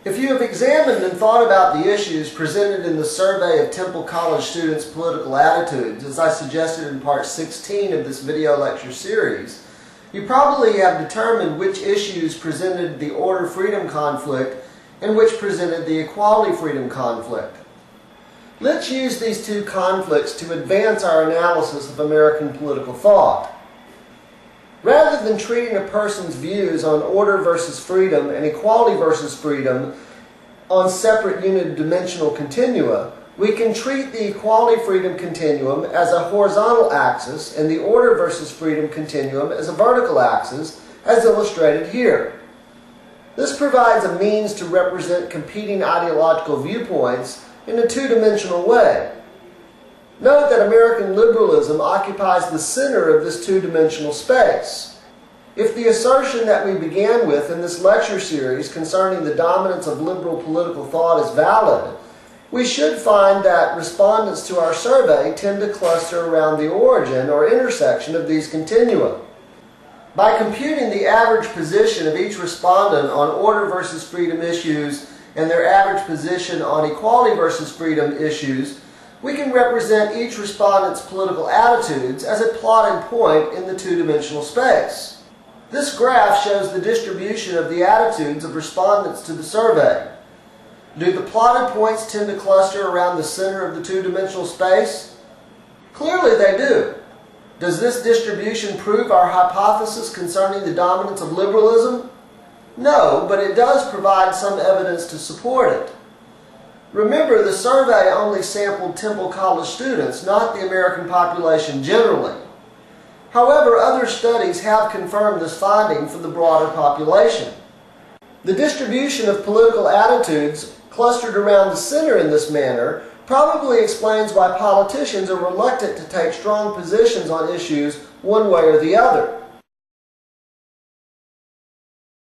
If you have examined and thought about the issues presented in the survey of Temple College students' political attitudes, as I suggested in part 16 of this video lecture series, you probably have determined which issues presented the order-freedom conflict and which presented the equality-freedom conflict. Let's use these two conflicts to advance our analysis of American political thought. Rather than treating a person's views on order versus freedom and equality versus freedom on separate unidimensional continua, we can treat the equality-freedom continuum as a horizontal axis and the order versus freedom continuum as a vertical axis, as illustrated here. This provides a means to represent competing ideological viewpoints in a two-dimensional way. Note that American liberalism occupies the center of this two-dimensional space. If the assertion that we began with in this lecture series concerning the dominance of liberal political thought is valid, we should find that respondents to our survey tend to cluster around the origin or intersection of these continua. By computing the average position of each respondent on order versus freedom issues and their average position on equality versus freedom issues, we can represent each respondent's political attitudes as a plotted point in the two-dimensional space. This graph shows the distribution of the attitudes of respondents to the survey. Do the plotted points tend to cluster around the center of the two-dimensional space? Clearly they do. Does this distribution prove our hypothesis concerning the dominance of liberalism? No, but it does provide some evidence to support it. Remember, the survey only sampled Temple College students, not the American population generally. However, other studies have confirmed this finding for the broader population. The distribution of political attitudes clustered around the center in this manner probably explains why politicians are reluctant to take strong positions on issues one way or the other.